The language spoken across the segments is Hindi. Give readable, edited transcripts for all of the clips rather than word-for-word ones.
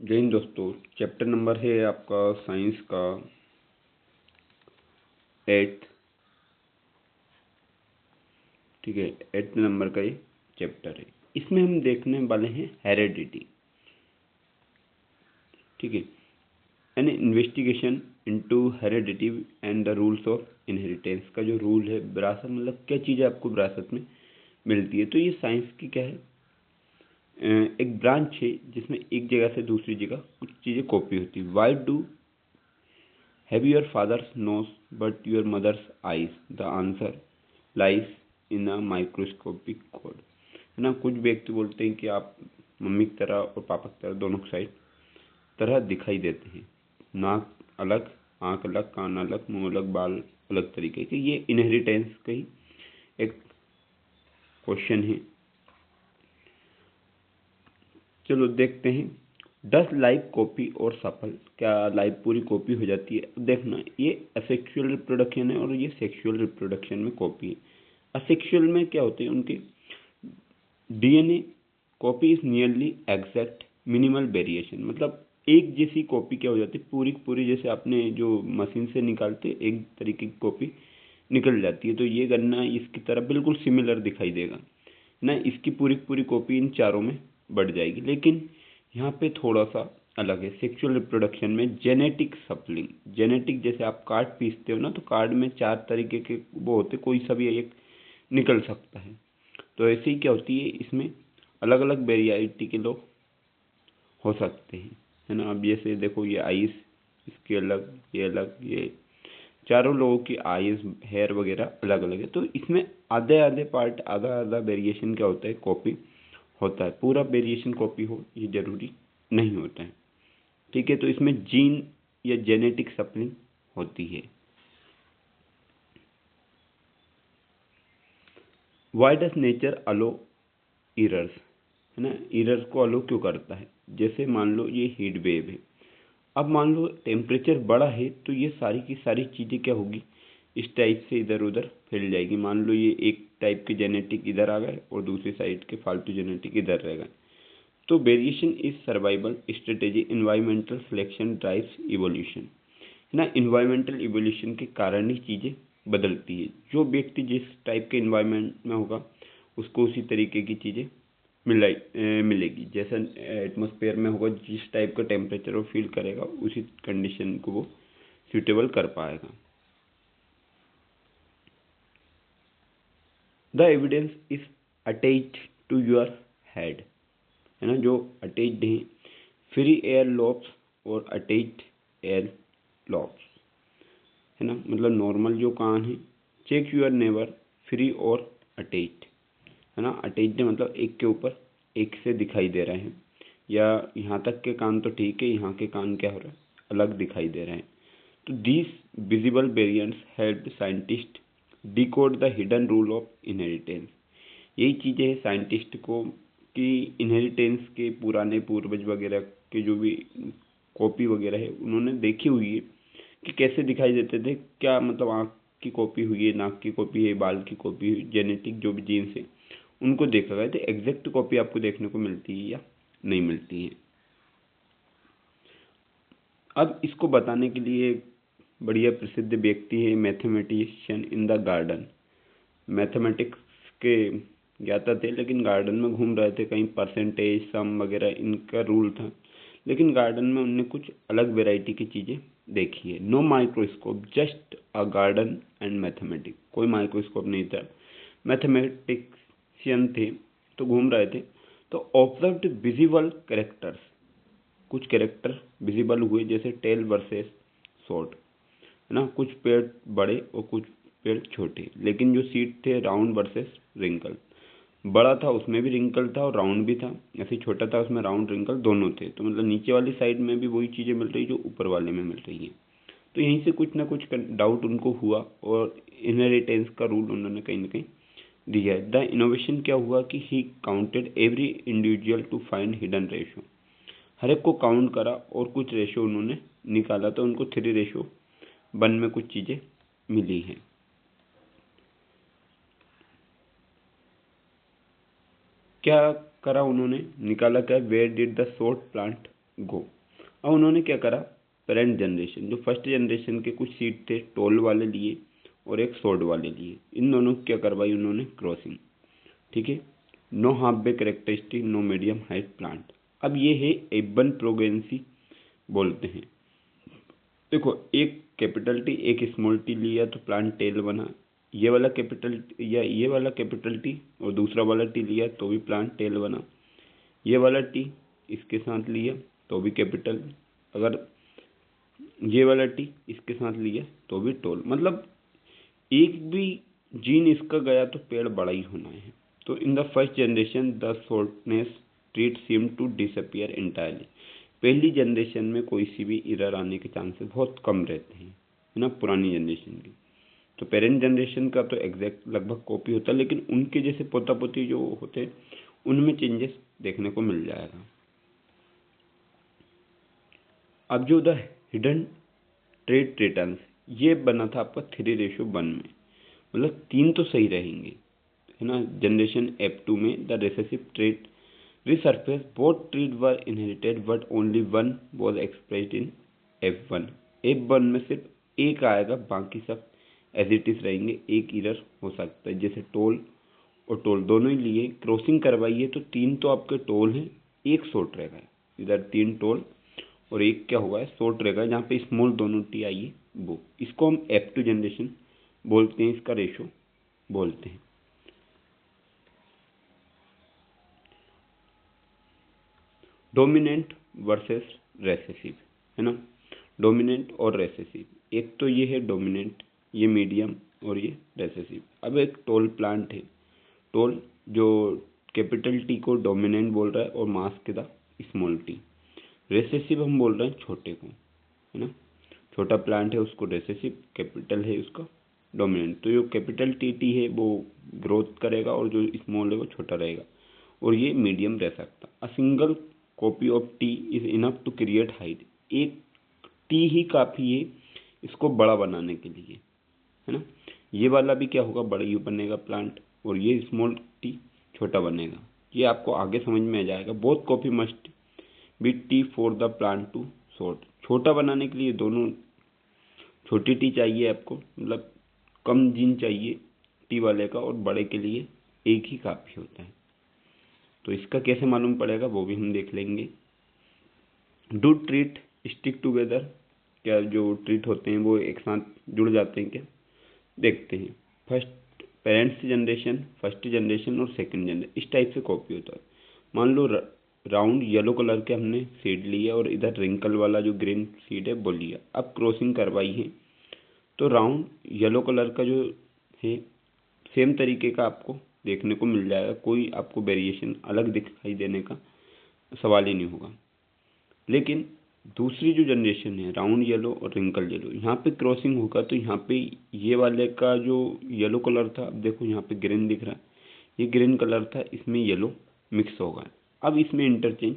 जय हिंद दोस्तों। चैप्टर नंबर है आपका साइंस का 8th। ठीक है, 8th नंबर का ये चैप्टर है। इसमें हम देखने वाले हैं हेरेडिटी। ठीक है, N investigation into heredity and the rules of inheritance का जो रूल है, विरासत मतलब क्या चीज़ें आपको विरासत में मिलती है। तो ये साइंस की क्या है, एक ब्रांच है जिसमें एक जगह से दूसरी जगह कुछ चीज़ें कॉपी होती है। Why do have your father's nose but your mother's eyes? The answer lies in a microscopic code. है ना, कुछ व्यक्ति बोलते हैं कि आप मम्मी की तरह और पापा की तरह दोनों साइड तरह दिखाई देते हैं। नाक अलग, आँख अलग, कान अलग, मुंह अलग, बाल अलग तरीके के। ये इनहेरिटेंस का ही एक क्वेश्चन है। चलो देखते हैं। डस लाइफ कॉपी और सफल, क्या लाइफ पूरी कॉपी हो जाती है? देखना, ये असेक्सुअल रिप्रोडक्शन है और ये सेक्सुअल रिप्रोडक्शन में कॉपी है। असेक्सुअल में क्या होते हैं, उनके DNA copy is nearly exact minimal variation, मतलब एक जैसी कॉपी क्या हो जाती है, पूरी पूरी जैसे आपने जो मशीन से निकालते एक तरीके की कॉपी निकल जाती है। तो ये गन्ना इसकी तरह बिल्कुल सिमिलर दिखाई देगा ना, इसकी पूरी पूरी कॉपी इन चारों में बढ़ जाएगी। लेकिन यहाँ पे थोड़ा सा अलग है। सेक्सुअल रिप्रोडक्शन में जेनेटिक सप्लिंग, जेनेटिक जैसे आप कार्ड पीसते हो ना, तो कार्ड में 4 तरीके के वो होते, कोई सा भी एक निकल सकता है। तो ऐसे ही क्या होती है, इसमें अलग अलग वेरिएटी के लोग हो सकते हैं। है ना, अब जैसे देखो ये आइस, इसके अलग, ये अलग, ये चारों लोगों की आईज, हेयर वगैरह अलग अलग है। तो इसमें आधे आधे पार्ट, आधा आधा वेरिएशन क्या होता है, कॉपी होता है। पूरा वेरिएशन कॉपी हो ये जरूरी नहीं होता है। ठीक है, तो इसमें जीन या जेनेटिक सप्लिंग होती है। Why does nature allow errors? है ना, इरर्स को अलो क्यों करता है? जैसे मान लो ये हीट वेव है, अब मान लो टेम्परेचर बढ़ा है तो ये सारी की सारी चीज़ें क्या होगी, इस टाइप से इधर उधर फैल जाएगी। मान लो ये एक टाइप के जेनेटिक इधर आ गए और दूसरी साइड के फालतू जेनेटिक इधर रह गए। तो variation is survival strategy, environmental selection drives evolution. है ना, इन्वायरमेंटल इवोल्यूशन के कारण ही चीज़ें बदलती है। जो व्यक्ति जिस टाइप के इन्वायरमेंट में होगा उसको उसी तरीके की चीज़ें मिलेगी। जैसा एटमॉस्फेयर में होगा, जिस टाइप का टेम्परेचर वो फील करेगा उसी कंडीशन को वो सूटेबल कर पाएगा। The evidence is attached to your head. है ना, जो अटैच्ड हैं, फ्री एयर लॉब्स और अटैच्ड एयर लॉब्स। है ना, मतलब नॉर्मल जो कान है, चेक योर नेबर, फ्री और अटैच्ड। है ना, अटैच्ड मतलब एक के ऊपर एक से दिखाई दे रहे हैं, या यहाँ तक के कान तो ठीक है, यहाँ के कान क्या हो रहा है, अलग दिखाई दे रहे हैं। तो these visible variants help scientist decode the hidden rule of inheritance. यही चीज़ें हैं साइंटिस्ट को कि इनहेरिटेंस के पुराने पूर्वज वगैरह के जो भी कॉपी वगैरह है उन्होंने देखी हुई है कि कैसे दिखाई देते थे। क्या मतलब आँख की कॉपी हुई है, नाक की कॉपी है, बाल की कॉपी हुई, जेनेटिक जो भी जीन्स है उनको देखा गया। तो एग्जैक्ट कॉपी आपको देखने को मिलती है या नहीं मिलती है। अब इसको बताने के लिए एक बढ़िया प्रसिद्ध व्यक्ति है, mathematician in the garden. Mathematics के ज्ञाता थे, लेकिन गार्डन में घूम रहे थे, कहीं परसेंटेज सम वगैरह इनका रूल था, लेकिन गार्डन में उनने कुछ अलग वेराइटी की चीज़ें देखी है। No microscope, just a garden and mathematics. कोई माइक्रोस्कोप नहीं था, मैथमेटिशियन थे तो घूम रहे थे। तो ऑब्जर्व्ड विजिबल कैरेक्टर्स, कुछ कैरेक्टर विजिबल हुए, जैसे टेल वर्सेस शॉर्ट। है ना, कुछ पेड़ बड़े और कुछ पेड़ छोटे, लेकिन जो सीट थे राउंड वर्सेस रिंकल। बड़ा था उसमें भी रिंकल था और राउंड भी था, ऐसे छोटा था उसमें राउंड रिंकल दोनों थे। तो मतलब नीचे वाली साइड में भी वही चीज़ें मिल रही जो ऊपर वाले में मिल रही हैं। तो यहीं से कुछ ना कुछ डाउट उनको हुआ और इनहेरिटेंस का रूल उन्होंने कहीं ना कहीं दिया है। द इनोवेशन क्या हुआ कि he counted every individual to find hidden ratio. हर एक को काउंट करा और कुछ रेशो उन्होंने निकाला, तो उनको 3:1 में कुछ चीज़ें मिली हैं। क्या करा उन्होंने, निकाला क्या, where did the short plant go. अब उन्होंने क्या करा, पेरेंट जनरेशन, जो फर्स्ट जनरेशन के कुछ सीड थे टोल वाले लिए और एक शॉर्ट वाले लिए, इन दोनों की क्या करवाई उन्होंने, क्रॉसिंग। ठीक है। No halfway characteristic, no medium height plant. अब ये है एबन प्रोगेंसी बोलते हैं। देखो, एक कैपिटल टी एक स्मॉल टी लिया तो प्लांट टेल बना, ये वाला कैपिटल या ये वाला कैपिटल टी और दूसरा वाला टी लिया तो भी प्लांट टेल बना, ये वाला टी इसके साथ लिया तो भी कैपिटल, अगर ये वाला टी इसके साथ लिया तो भी टोल। मतलब एक भी जीन इसका गया तो पेड़ बड़ा ही होना है। तो in the first generation the shortness trait seem to disappear entirely. पहली जनरेशन में कोई सी भी एरर आने के चांसेस बहुत कम रहते हैं, है ना, पुरानी जनरेशन की। तो पेरेंट जनरेशन का तो एग्जैक्ट लगभग कॉपी होता है, लेकिन उनके जैसे पोता पोती जो होते हैं उनमें चेंजेस देखने को मिल जाएगा। अब जो द हिडन ट्रेड रिटर्न्स, ये बना था आपका 3:1 में, मतलब 3 तो सही रहेंगे, है ना। जनरेशन F2 में the recessive trade resurface, both trade were inherited but only one was expressed in F1। F1 में सिर्फ एक आएगा, बाकी सब एज इट इज रहेंगे। एक एरर हो सकता है, जैसे टोल और टोल दोनों ही लिए क्रॉसिंग करवाइए तो 3 तो आपके टोल हैं, एक शॉर्ट रहेगा। इधर 3 टोल और एक क्या होगा, शॉर्ट रहेगा, जहाँ पे स्मॉल दोनों टी आई है वो। इसको हम F2 जनरेशन बोलते हैं, इसका रेशो बोलते हैं। डोमिनेंट वर्सेस रेसेसिव, है ना, डोमिनेंट और रेसेसिव। एक तो ये है डोमिनेंट, ये मीडियम और ये रेसेसिव। अब एक टोल प्लांट है, टोल जो कैपिटल टी को डोमिनेंट बोल रहा है और मास के द स्मॉल टी। रेसेसिव हम बोल रहे हैं छोटे को, है ना, छोटा प्लांट है उसको रेसेसिव, कैपिटल है उसका डोमिनेंट। तो जो कैपिटल टी टी है वो ग्रोथ करेगा और जो स्मॉल है वो छोटा रहेगा, और ये मीडियम रह सकता। A single copy of T is enough to create height. एक टी ही काफ़ी है इसको बड़ा बनाने के लिए, है ना। ये वाला भी क्या होगा, बड़ा ही बनेगा प्लांट, और ये स्मॉल टी छोटा बनेगा। ये आपको आगे समझ में आ जाएगा। Both copy must be T for the plant to short. छोटा बनाने के लिए दोनों छोटी टी चाहिए आपको, मतलब कम जीन चाहिए टी वाले का, और बड़े के लिए एक ही काफ़ी होता है। तो इसका कैसे मालूम पड़ेगा वो भी हम देख लेंगे। डू ट्रीट स्टिक टुगेदर, क्या जो ट्रीट होते हैं वो एक साथ जुड़ जाते हैं क्या, देखते हैं। First parents generation, first generation और सेकंड जनरेशन, इस टाइप से कॉपी होता है। मान लो राउंड येलो कलर के हमने सीड लिया और इधर रिंकल वाला जो ग्रीन सीड है वो लिया। अब क्रॉसिंग करवाई है तो राउंड येलो कलर का जो है सेम तरीके का आपको देखने को मिल जाएगा, कोई आपको वेरिएशन अलग दिखाई देने का सवाल ही नहीं होगा। लेकिन दूसरी जो जनरेशन है राउंड येलो और रिंकल येलो, यहाँ पे क्रॉसिंग होगा तो यहाँ पे ये वाले का जो येलो कलर था, अब देखो यहाँ पे ग्रीन दिख रहा है, ये ग्रीन कलर था, इसमें येलो मिक्स होगा। अब इसमें इंटरचेंज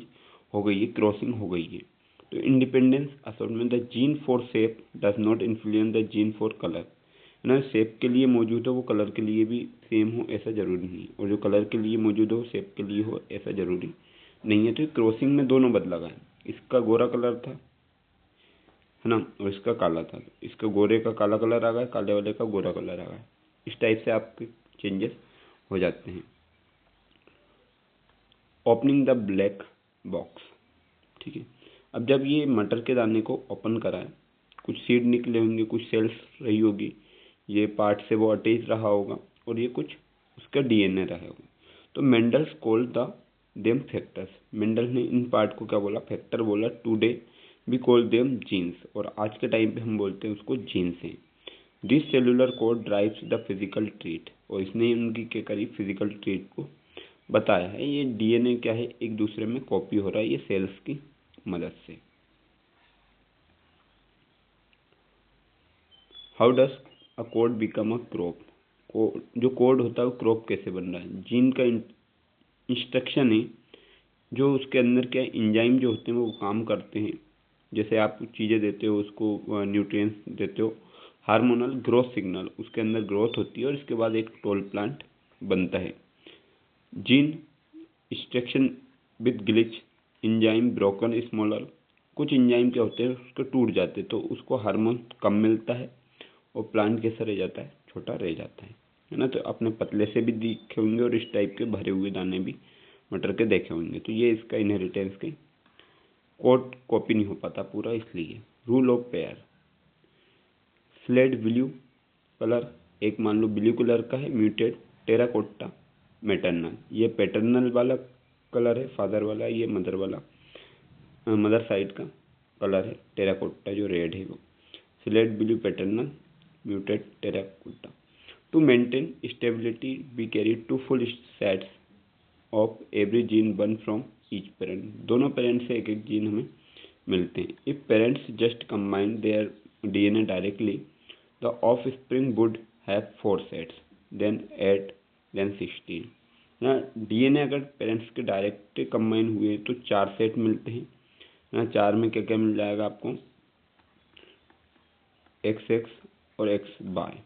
हो गई है, क्रॉसिंग हो गई है। तो independence assortment, the gene for shape does not influence the gene for colour, है ना। शेप के लिए मौजूद हो वो कलर के लिए भी सेम हो ऐसा जरूरी नहीं, और जो कलर के लिए मौजूद हो शेप के लिए हो ऐसा जरूरी नहीं है। तो क्रॉसिंग में दोनों बदला गया, इसका गोरा कलर था, है ना, और इसका काला था, इसका गोरे का काला कलर आ गया, काले वाले का गोरा कलर आ गया। इस टाइप से आपके चेंजेस हो जाते हैं। ओपनिंग द ब्लैक बॉक्स, ठीक है। अब जब ये मटर के दाने को ओपन करा है, कुछ सीड निकले होंगे, कुछ सेल्स रही होगी, ये पार्ट से वो अटैच रहा होगा और ये कुछ उसका डीएनए रहा होगा। तो Mendel's called the them factors, Mendel ने इन पार्ट को क्या बोला, फैक्टर बोला। Today we call them genes, और आज के टाइम पे हम बोलते हैं उसको जीन्स हैं। This cellular code drives the physical treat, और इसने उनकी क्या करी, फिजिकल ट्रीट को बताया है। ये डीएनए क्या है, एक दूसरे में कॉपी हो रहा है ये सेल्स की मदद से। How does a code become a crop, जो कोड होता है वो क्रॉप कैसे बन रहा है, जीन का इंस्ट्रक्शन है, जो उसके अंदर क्या इंजाइम जो होते हैं वो काम करते हैं। जैसे आप चीज़ें देते हो उसको, न्यूट्रिएंट्स देते हो, हार्मोनल ग्रोथ सिग्नल, उसके अंदर ग्रोथ होती है और इसके बाद एक टोल प्लांट बनता है। Gene instruction with glitch enzyme broken smaller, कुछ इंजाइम क्या होते हैं उसके टूट जाते हैं तो उसको हार्मोन कम मिलता है और प्लांट कैसा रह जाता है, छोटा रह जाता है ना। तो अपने पतले से भी दिखे होंगे और इस टाइप के भरे हुए दाने भी मटर के देखे होंगे। तो ये इसका इनहेरिटेंस के कोड कॉपी नहीं हो पाता पूरा, इसलिए। Rule of pair, slate blue colour, एक मान लो ब्लू कलर का है, म्यूटेड टेराकोटा मैटरनल, ये पैटर्नल वाला कलर है फादर वाला, ये मदर वाला मदर साइड का कलर है टेराकोटा जो रेड है वो। Slate blue paternal, muted terracotta. To maintain stability we carry two full sets of every gene one from each parent, दोनों पेरेंट से एक एक जीन हमें मिलते हैं। If parents just combine their DNA directly the offspring would have 4 sets, then 8, then 16 ना। डीएनए अगर पेरेंट्स के डायरेक्ट कंबाइन हुए तो 4 सेट मिलते हैं ना। 4 में क्या क्या मिल जाएगा आपको, एक्स एक्स और एक्स वाई।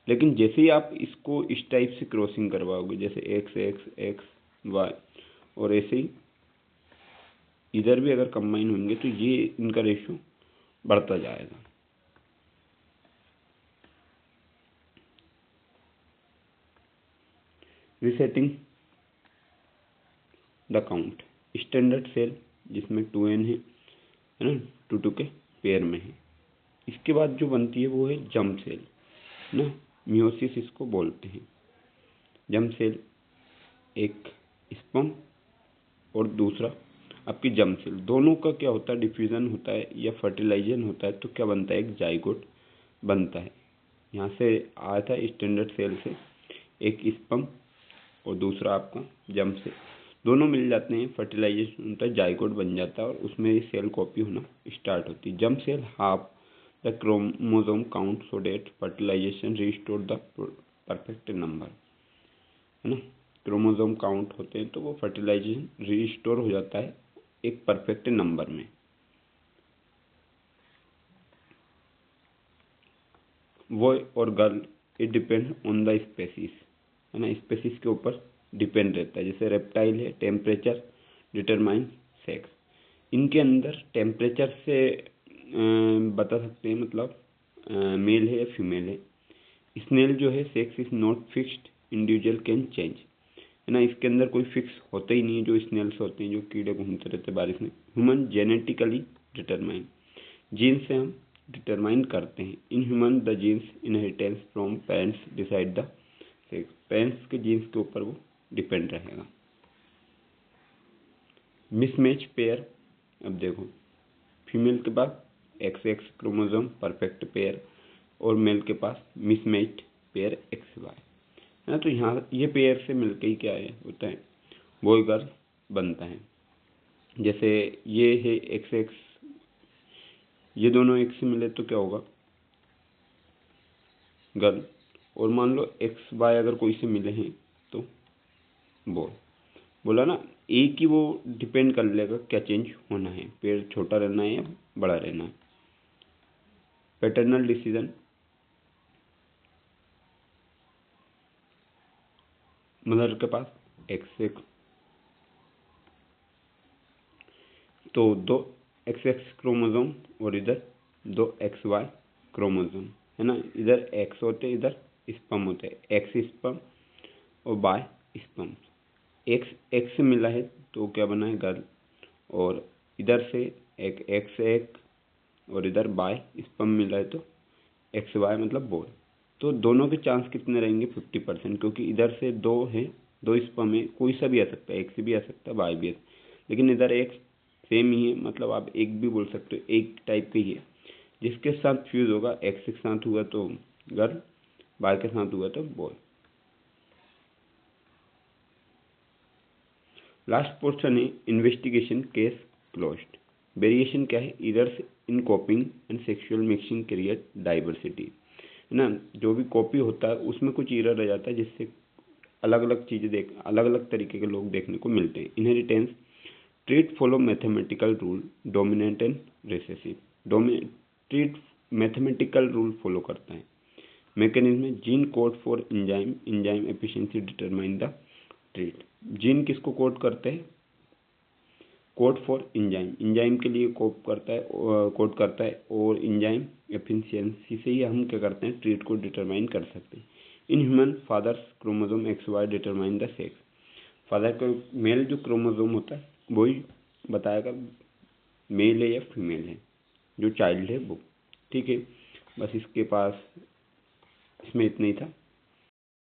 लेकिन जैसे ही आप इसको इस टाइप से क्रॉसिंग करवाओगे, जैसे एक्स एक्स एक्स वाई, और ऐसे ही इधर भी अगर कंबाइन होंगे तो ये इनका रेशियो बढ़ता जाएगा। Resetting the count, standard cell जिसमें 2n है ना, 2 के पेयर में है। इसके बाद जो बनती है वो है जम सेल ना, मियोसिस इसको बोलते हैं। जम सेल एक स्पर्म और दूसरा आपकी जम सेल, दोनों का क्या होता है, डिफ्यूजन होता है या फर्टिलाइजेशन होता है तो क्या बनता है, एक जाइगोट बनता है। यहाँ से आया था स्टैंडर्ड सेल से, एक स्पर्म और दूसरा आपका जम सेल, दोनों मिल जाते हैं, फर्टिलाइजेशन होता है, जाइगोट बन जाता है और उसमें सेल कॉपी होना स्टार्ट होती है। Germ cell half the chromosome count so that fertilisation restore the perfect number, है ना। क्रोमोसोम काउंट होते हैं तो वो फर्टिलाइजेशन रिस्टोर हो जाता है एक परफेक्ट नंबर में। बॉय और girl it depend on the species, है ना, स्पेसीज के ऊपर डिपेंड रहता है। जैसे रेप्टाइल है, टेम्परेचर डिटरमाइन सेक्स, इनके अंदर टेम्परेचर से बता सकते हैं, मतलब मेल है या फीमेल है। स्नेल जो है sex is not fixed, individual can change, है ना, इसके अंदर कोई फिक्स होता ही नहीं है, जो स्नेल्स होते हैं जो कीड़े घूमते रहते हैं बारिश में। ह्यूमन जेनेटिकली डिटरमाइन, जीन से हम डिटरमाइन करते हैं। In human the genes inheritance from parents decide the sex, parents के जीन्स के ऊपर वो डिपेंड रहेगा। मिसमैच पेयर, अब देखो फीमेल के पास X X chromosome perfect pair और मेल के पास मिसमैच्ड पेयर एक्स वाई, है ना। तो यहाँ ये पेयर से मिलके ही क्या है होता है, बॉय गर्ल बनता है। जैसे ये है एक्स एक्स, ये दोनों एक से मिले तो क्या होगा, गर्ल। और मान लो एक्स वाई अगर कोई से मिले हैं तो बॉय। बोला ना, एक ही वो डिपेंड कर लेगा क्या चेंज होना है, पेड़ छोटा रहना है या बड़ा रहना है। पैटर्नल डिसीजन, मदर के पास एक्स एक्स, तो 2 एक्स एक्स क्रोमोसोम और इधर 2 एक्स वाई क्रोमोसोम, है ना। इधर एक्स होते इधर स्पर्म होते हैं, एक्स स्पर्म और वाई स्पर्म। एक्स एक्स से मिला है तो क्या बना है, गर्ल। और इधर से एक एक्स एक और इधर वाई स्पर्म मिला है तो एक्स वाई मतलब बॉय। तो दोनों के चांस कितने रहेंगे, 50%, क्योंकि इधर से 2 है, 2 स्पर्म है, कोई सा भी आ सकता है, एक्स भी आ सकता है वाई भी आ सकता है। लेकिन इधर एक सेम ही है, मतलब आप एक भी बोल सकते हो, एक टाइप का ही है। जिसके साथ फ्यूज होगा, एक्स के साथ हुआ तो गर्ल, वाई के साथ हुआ तो बॉय। लास्ट पोर्शन है इन्वेस्टिगेशन केस क्लोज्ड। वेरिएशन क्या है, इधर in copying and sexual mixing create diversity, है ना। जो भी कॉपी होता है उसमें कुछ एरर रह जाता है जिससे अलग अलग चीज़ें अलग अलग तरीके के लोग देखने को मिलते हैं। Inheritance, treat follow mathematical rule, dominant and recessive. Treat mathematical rule follow करता है। Mechanism, gene code for enzyme, enzyme efficiency determine the treat. Gene किसको कोड करते हैं, कोड फॉर इंजाइम, इंजाइम के लिए कोड करता है और इंजाइम एफिशिएंसी से ही हम क्या करते हैं, ट्रीट को डिटरमाइन कर सकते हैं। In human father's chromosome XY determine the sex, father का मेल जो क्रोमोसोम होता है वही बताएगा मेल है या फीमेल है, जो चाइल्ड है वो। ठीक है, बस इसके पास इसमें इतना ही था।